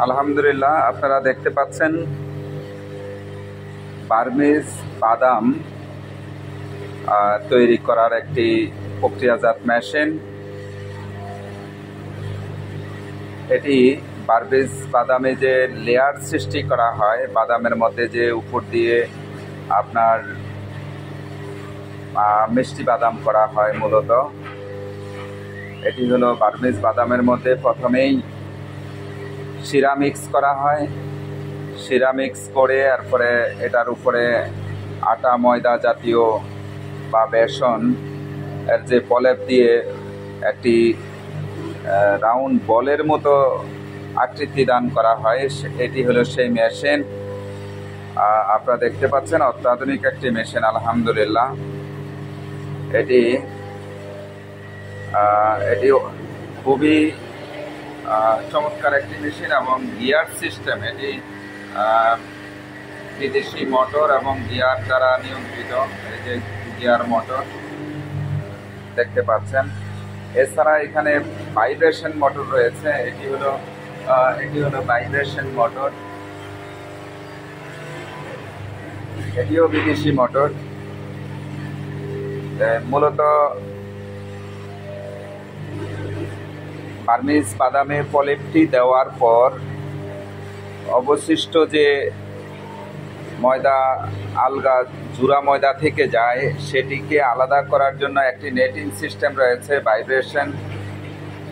আলহামদুলিল্লাহ, আপনারা দেখতে পাচ্ছেন বার্মিজ বাদাম তৈরি করার একটি প্রক্রিয়াজাত মেশিন। এটি বার্মিজ বাদামে যে লেয়ার সৃষ্টি করা হয়, বাদামের মধ্যে যে উপর দিয়ে আপনার মিষ্টি বাদাম করা হয়, মূলত এটি হলো বার্মিজ বাদামের মধ্যে প্রথমেই শিরা মিক্স করা হয়। শিরা মিক্স করে এরপরে এটার উপরে আটা ময়দা জাতীয় বা বেসন এর যে প্রলেপ দিয়ে একটি রাউন্ড বলের মতো আকৃতি দান করা হয়। এটি হলো সেই মেশিন। আপনারা দেখতে পাচ্ছেন অত্যাধুনিক একটি মেশিন, আলহামদুলিল্লাহ। এটি খুবই চমৎকার একটি মেশিন এবং গিয়ার সিস্টেম। এটি বিদেশি মোটর এবং গিয়ার দ্বারা নিয়ন্ত্রিত। এই যে গিয়ার মোটর দেখতে পাচ্ছেন। এছাড়া এখানে ভাইব্রেশন মোটর রয়েছে। এটি হলো ভাইব্রেশন মোটর। এটিও বিদেশি মোটর। মূলত বার্মিজ বাদামে প্রলেপটি দেওয়ার পর অবশিষ্ট যে ময়দা আলগা জুরা ময়দা থেকে যায়, সেটিকে আলাদা করার জন্য একটি নেটিং সিস্টেম রয়েছে, ভাইব্রেশন।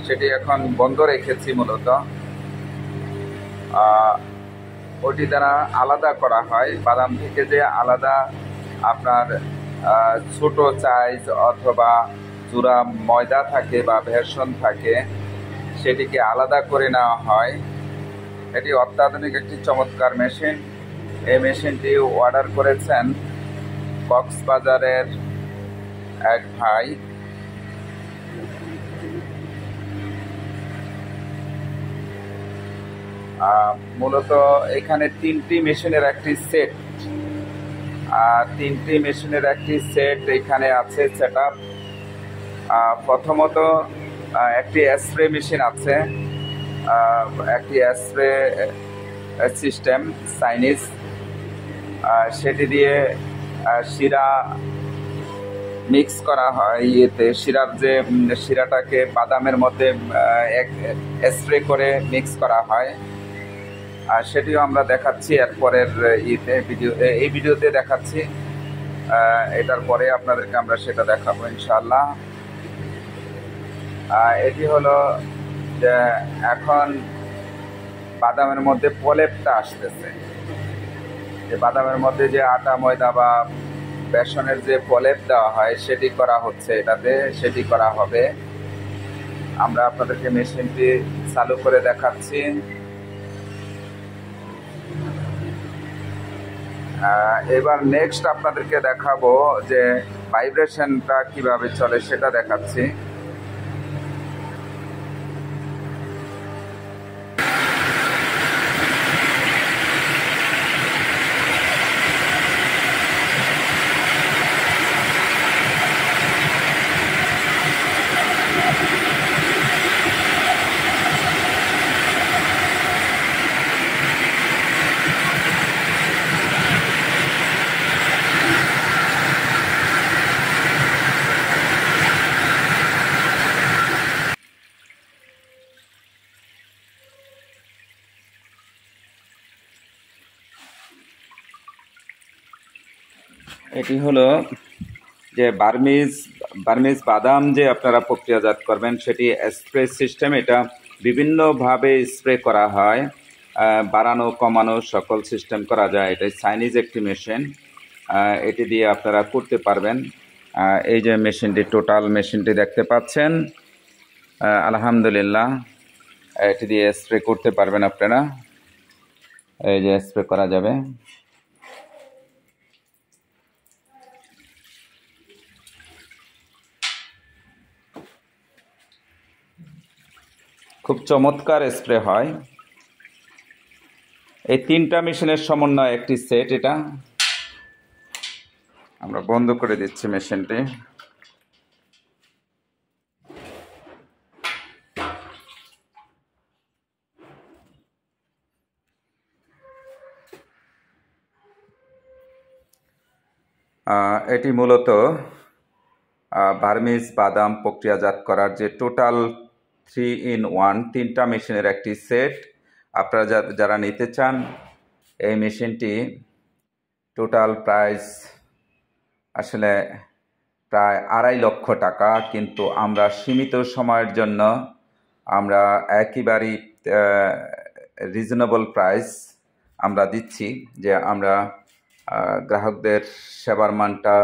সেটি এখন বন্ধ রেখেছি। মূলত ওটি দ্বারা আলাদা করা হয় বাদাম থেকে যে আলাদা আপনার ছোট সাইজ অথবা জুরা ময়দা থাকে বা ভেষণ থাকে, সেটিকে আলাদা করে নেওয়া হয়। এটি অত্যাধুনিক একটি চমৎকার মেশিন। এই মেশিনটি অর্ডার করেছেন কক্সবাজারের এক ভাই। মূলত এখানে তিনটি মেশিনের একটি সেট এখানে আছে সেট আপ। প্রথমত একটি স্প্রে মেশিন আছে, একটি স্প্রে সিস্টেম চাইনিজ। সেটি দিয়ে শিরা মিক্স করা হয়। শিরাটাকে বাদামের মধ্যে স্প্রে করে মিক্স করা হয়। আর সেটিও আমরা দেখাচ্ছি এরপরের এই ভিডিওতে দেখাচ্ছি। এটার পরে আপনাদেরকে আমরা সেটা দেখাবো ইনশাআল্লাহ। এটি হলো যে এখন বাদামের মধ্যে প্রলেপটা আসতেছে। যে বাদামের মধ্যে যে আটা ময়দা বা বেসনের যে প্রলেপ দেওয়া হয়, সেটি করা হচ্ছে। সেটি করা হবে। আমরা আপনাদেরকে মেশিনটি চালু করে দেখাচ্ছি। এবার নেক্সট আপনাদেরকে দেখাবো যে ভাইব্রেশনটা কিভাবে চলে, সেটা দেখাচ্ছি। এটি হলো যে বার্মিজ বাদাম যে আপনারা প্রক্রিয়াজাত করবেন, সেটি স্প্রে সিস্টেম। এটা বিভিন্নভাবে স্প্রে করা হয়, বাড়ানো কমানো সকল সিস্টেম করা যায়। এটা চাইনিজ একটি মেশিন। এটি দিয়ে আপনারা করতে পারবেন। এই যে মেশিনটি, টোটাল মেশিনটি দেখতে পাচ্ছেন, আলহামদুলিল্লাহ। এটি দিয়ে স্প্রে করতে পারবেন আপনারা। এই যে স্প্রে করা যাবে। খুব চমৎকার স্প্রে হয়। এই তিনটা মেশিনের সমন্বয় একটি সেট। এটা আমরা বন্ধ করে দিচ্ছি মেশিনটি। এটি মূলত বার্মিজ বাদাম প্রক্রিয়াজাত করার যে টোটাল 3-in-1 তিনটা মেশিনের একটি সেট। আপনারা যারা নিতে চান এই মেশিনটি টোটাল প্রাইস আসলে প্রায় 2.5 লক্ষ টাকা, কিন্তু আমরা সীমিত সময়ের জন্য আমরা একেবারেই রিজনেবল প্রাইস আমরা দিচ্ছি, যে আমরা গ্রাহকদের সেবার মানটা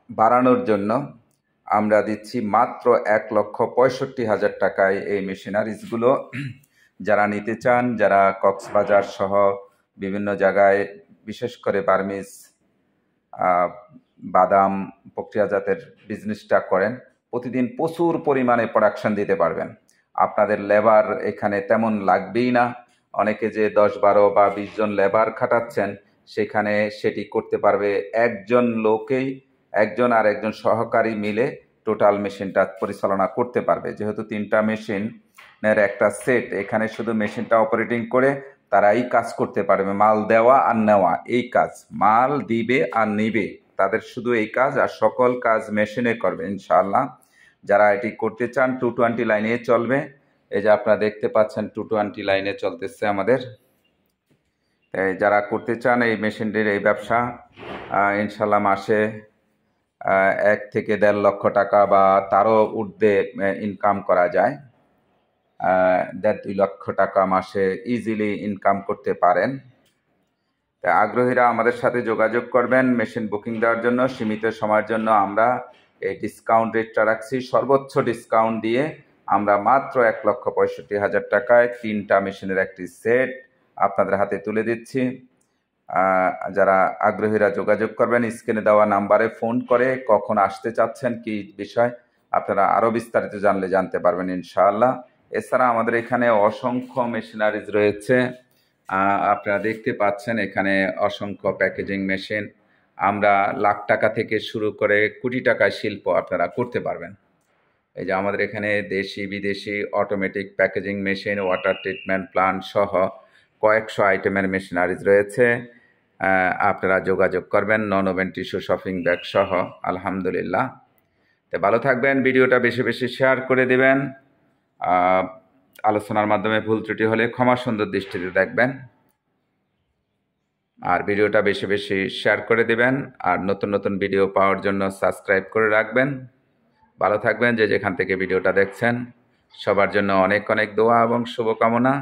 বাড়ানোর জন্য আমরা দিচ্ছি মাত্র 1,65,000 টাকায় এই মেশিনারিজগুলো। যারা নিতে চান, যারা কক্সবাজার সহ বিভিন্ন জায়গায় বিশেষ করে বার্মিজ বাদাম প্রক্রিয়াজাতের বিজনেসটা করেন, প্রতিদিন প্রচুর পরিমাণে প্রোডাকশন দিতে পারবেন। আপনাদের লেবার এখানে তেমন লাগবেই না। অনেকে যে 10-12 বা 20 জন লেবার খাটাচ্ছেন, সেখানে সেটি করতে পারবে একজন লোকেই, একজন আর একজন সহকারী মিলে টোটাল মেশিনটা পরিচালনা করতে পারবে। যেহেতু তিনটা মেশিনের একটা সেট, এখানে শুধু মেশিনটা অপারেটিং করে তারাই কাজ করতে পারবে। মাল দেওয়া আর নেওয়া এই কাজ, মাল দিবে আর নিবে, তাদের শুধু এই কাজ, আর সকল কাজ মেশিনে করবে ইনশাআল্লাহ। যারা এটি করতে চান 220 লাইনে চলবে। এই যে আপনারা দেখতে পাচ্ছেন 220 লাইনে চলতেছে আমাদের। যারা করতে চান এই মেশিনটির এই ব্যবসা, ইনশাল্লাহ মাসে 1 থেকে 1.5 লক্ষ টাকা বা তারও ঊর্ধ্বে ইনকাম করা যায়। 1.5-2 লক্ষ টাকা মাসে ইজিলি ইনকাম করতে পারেন। তাই আগ্রহীরা আমাদের সাথে যোগাযোগ করবেন মেশিন বুকিং দেওয়ার জন্য। সীমিত সময়ের জন্য আমরা এই ডিসকাউন্ট রেটটা রাখছি, সর্বোচ্চ ডিসকাউন্ট দিয়ে আমরা মাত্র 1,65,000 টাকায় তিনটা মেশিনের একটি সেট আপনাদের হাতে তুলে দিচ্ছি। যারা আগ্রহীরা যোগাযোগ করবেন, স্ক্রিনে দেওয়া নাম্বারে ফোন করে কখন আসতে চাচ্ছেন, কি বিষয় আপনারা আরও বিস্তারিত জানলে জানতে পারবেন ইনশাআল্লাহ। এছাড়া আমাদের এখানে অসংখ্য মেশিনারিজ রয়েছে। আপনারা দেখতে পাচ্ছেন এখানে অসংখ্য প্যাকেজিং মেশিন। আমরা লাখ টাকা থেকে শুরু করে কোটি টাকার শিল্প আপনারা করতে পারবেন। এই যে আমাদের এখানে দেশি বিদেশি automatic packaging machine, water treatment plant সহ কয়েকশো আইটেমের মেশিনারিজ রয়েছে। আপনারা যোগাযোগ করবেন। Non woven tissue shopping bag সহ। আলহামদুলিল্লাহ। তো ভালো থাকবেন, ভিডিওটা বেশি বেশি শেয়ার করে দেবেন। আলোচনার মাধ্যমে ভুল ত্রুটি হলে ক্ষমা সুন্দর দৃষ্টিতে দেখবেন, আর ভিডিওটা বেশি বেশি শেয়ার করে দেবেন। আর নতুন নতুন ভিডিও পাওয়ার জন্য সাবস্ক্রাইব করে রাখবেন। ভালো থাকবেন যে যেখান থেকে ভিডিওটা দেখছেন। সবার জন্য অনেক অনেক দোয়া এবং শুভকামনা।